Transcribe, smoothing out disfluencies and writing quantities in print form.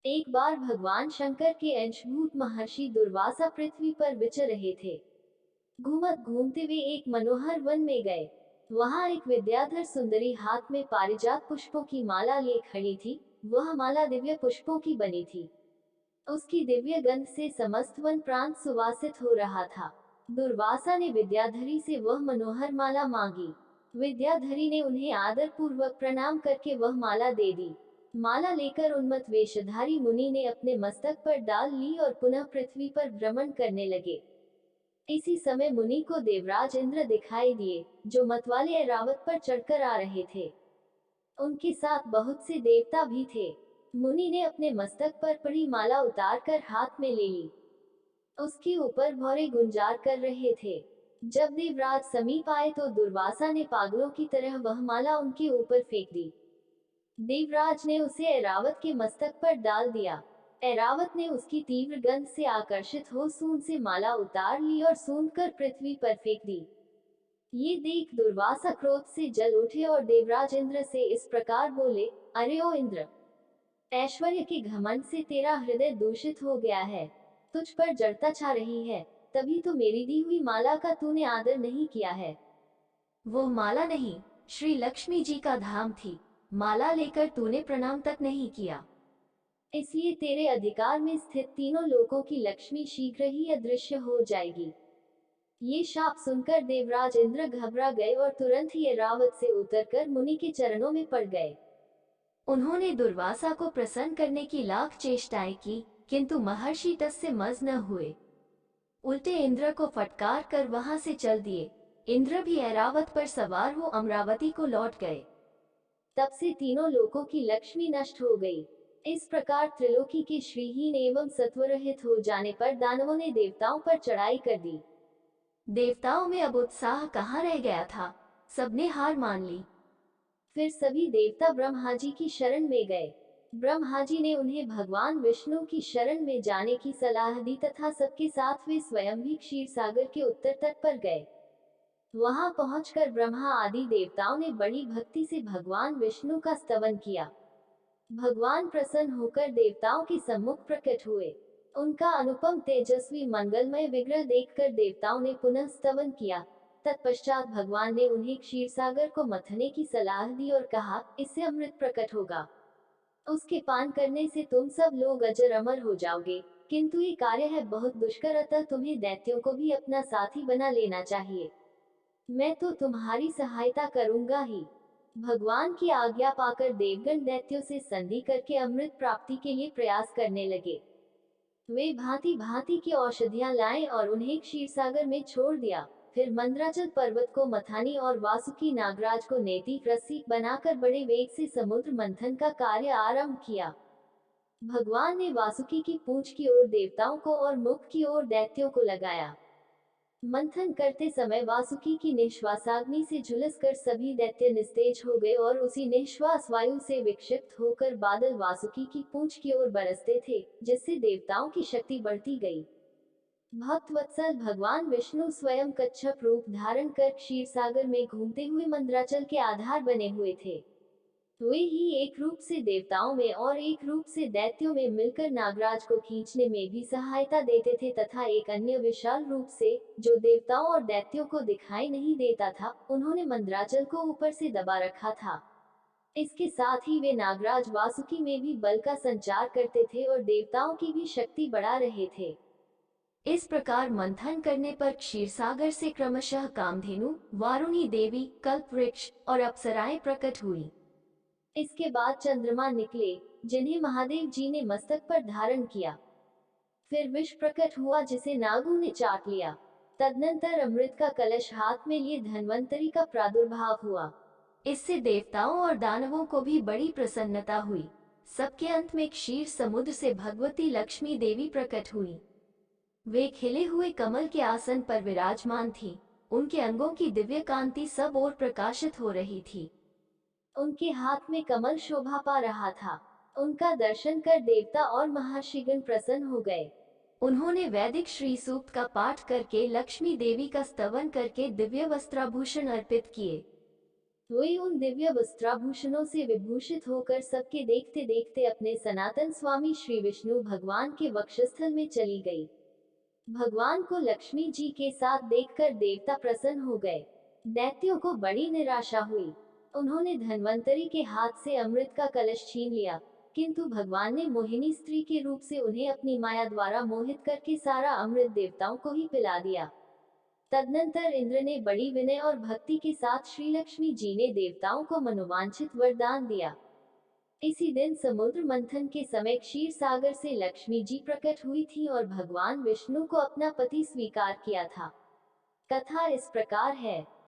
एक बार भगवान शंकर के अंशभूत महर्षि दुर्वासा पृथ्वी पर विचर रहे थे। घूमत घूमते वे एक मनोहर वन में गए। वहां एक विद्याधर सुंदरी हाथ में पारिजात पुष्पों की माला लिए खड़ी थी। वह माला दिव्य पुष्पों की बनी थी। उसकी दिव्य गंध से समस्त वन प्रांत सुवासित हो रहा था। दुर्वासा ने विद्याधरी से वह मनोहर माला मांगी। विद्याधरी ने उन्हें आदर पूर्वक प्रणाम करके वह माला दे दी। माला लेकर उन्मत्त वेशधारी मुनि ने अपने मस्तक पर डाल ली और पुनः पृथ्वी पर भ्रमण करने लगे। इसी समय मुनि को देवराज इंद्र दिखाई दिए, जो मतवाले ऐरावत पर चढ़कर आ रहे थे। उनके साथ बहुत से देवता भी थे। मुनि ने अपने मस्तक पर पड़ी माला उतारकर हाथ में ले ली। उसके ऊपर भौरे गुंजार कर रहे थे। जब देवराज समीप आए तो दुर्वासा ने पागलों की तरह वह माला उनके ऊपर फेंक दी। देवराज ने उसे ऐरावत के मस्तक पर डाल दिया। ऐरावत ने उसकी तीव्र गंध से आकर्षित हो सूंड से माला उतार ली और सूंघ कर पृथ्वी पर फेंक दी। ये देख दुर्वासा क्रोध से जल उठे और देवराज इंद्र से इस प्रकार बोले, अरे ओ इंद्र, ऐश्वर्य के घमंड से तेरा हृदय दूषित हो गया है। तुझ पर जड़ता छा रही है, तभी तो मेरी दी हुई माला का तूने आदर नहीं किया है। वो माला नहीं, श्री लक्ष्मी जी का धाम थी। माला लेकर तूने प्रणाम तक नहीं किया। इसलिए तेरे अधिकार में स्थित तीनों लोकों की लक्ष्मी शीघ्र ही अदृश्य हो जाएगी। ये शाप सुनकर देवराज इंद्र घबरा गए और तुरंत ही ऐरावत से उतरकर मुनि के चरणों में पड़ गए। उन्होंने दुर्वासा को प्रसन्न करने की लाख चेष्टाएं की, किंतु महर्षि तस से मज न हुए। उल्टे इंद्र को फटकार कर वहां से चल दिए। इंद्र भी ऐरावत पर सवार हो अमरावती को लौट गए। तब से तीनों लोकों की लक्ष्मी नष्ट हो गई। इस प्रकार त्रिलोकी के श्रीहीन एवं सत्वरहित हो जाने पर दानवों ने देवताओं पर चढ़ाई कर दी। देवताओं में अब उत्साह कहाँ रह गया था, सबने हार मान ली। फिर सभी देवता ब्रह्मा जी की शरण में गए। ब्रह्मा जी ने उन्हें भगवान विष्णु की शरण में जाने की सलाह दी तथा सबके साथ वे स्वयं भी क्षीर सागर के उत्तर तट पर गए। वहां पहुंचकर ब्रह्मा आदि देवताओं ने बड़ी भक्ति से भगवान विष्णु का स्तवन किया। भगवान प्रसन्न होकर देवताओं के सम्मुख प्रकट हुए। उनका अनुपम तेजस्वी मंगलमय विग्रह देखकर देवताओं ने पुनः स्तवन किया। तत्पश्चात भगवान ने उन्हें क्षीरसागर को मथने की सलाह दी और कहा, इससे अमृत प्रकट होगा। उसके पान करने से तुम सब लोग अजर अमर हो जाओगे। किंतु ये कार्य है बहुत दुष्कर, अतः तुम्हें दैत्यों को भी अपना साथी बना लेना चाहिए। मैं तो तुम्हारी सहायता करूंगा ही। भगवान की आज्ञा पाकर देवगण दैत्यों से संधि करके अमृत प्राप्ति के लिए प्रयास करने लगे। वे भांति भांति की औषधियां लाए और उन्हें क्षीरसागर में छोड़ दिया। फिर मंद्राचल पर्वत को मथानी और वासुकी नागराज को नैतिक रस्सी बनाकर बड़े वेग से समुद्र मंथन का कार्य आरंभ किया। भगवान ने वासुकी की पूंछ की ओर देवताओं को और मुख की ओर दैत्यों को लगाया। मंथन करते समय वासुकी की निश्वासाग्नि से झुलसकर सभी दैत्य निस्तेज हो गए और उसी निश्वास वायु से विक्षिप्त होकर बादल वासुकी की पूंछ की ओर बरसते थे, जिससे देवताओं की शक्ति बढ़ती गई। भक्त वत्सल भगवान विष्णु स्वयं कच्छप रूप धारण कर क्षीरसागर में घूमते हुए मंद्राचल के आधार बने हुए थे। वे ही एक रूप से देवताओं में और एक रूप से दैत्यों में मिलकर नागराज को खींचने में भी सहायता देते थे तथा एक अन्य विशाल रूप से, जो देवताओं और दैत्यों को दिखाई नहीं देता था, उन्होंने मंद्राचल को ऊपर से दबा रखा था। इसके साथ ही वे नागराज वासुकी में भी बल का संचार करते थे और देवताओं की भी शक्ति बढ़ा रहे थे। इस प्रकार मंथन करने पर क्षीरसागर से क्रमशः कामधेनु, वारुणी देवी, कल्पवृक्ष और अप्सराएं प्रकट हुई। इसके बाद चंद्रमा निकले, जिन्हें महादेव जी ने मस्तक पर धारण किया। फिर विष प्रकट हुआ, जिसे नागों ने चाट लिया। तदनंतर अमृत का कलश हाथ में लिए धन्वंतरी का प्रादुर्भाव हुआ। इससे देवताओं और दानवों को भी बड़ी प्रसन्नता हुई। सबके अंत में क्षीर समुद्र से भगवती लक्ष्मी देवी प्रकट हुई। वे खिले हुए कमल के आसन पर विराजमान थी। उनके अंगों की दिव्य कांति सब ओर प्रकाशित हो रही थी। उनके हाथ में कमल शोभा पा रहा था। उनका दर्शन कर देवता और महर्षिगण प्रसन्न हो गए। उन्होंने वैदिक श्री सूक्त का पाठ करके लक्ष्मी देवी का स्तवन करके दिव्य वस्त्राभूषण अर्पित किए। वे उन दिव्य वस्त्राभूषणों से विभूषित होकर सबके देखते देखते अपने सनातन स्वामी श्री विष्णु भगवान के वक्षस्थल में चली गई। भगवान को लक्ष्मी जी के साथ देखकर देवता प्रसन्न हो गए। दैत्यों को बड़ी निराशा हुई। उन्होंने धन्वंतरी के हाथ से अमृत का कलश छीन लिया, किंतु भगवान ने मोहिनी स्त्री के रूप से उन्हें अपनी माया द्वारा मोहित करके सारा अमृत देवताओं को ही पिला दिया। तदनंतर इंद्र ने बड़ी विनय और भक्ति के साथ श्री लक्ष्मी जी ने देवताओं को मनोवांछित वरदान दिया। इसी दिन समुद्र मंथन के समय क्षीर सागर से लक्ष्मी जी प्रकट हुई थी और भगवान विष्णु को अपना पति स्वीकार किया था। कथा इस प्रकार है।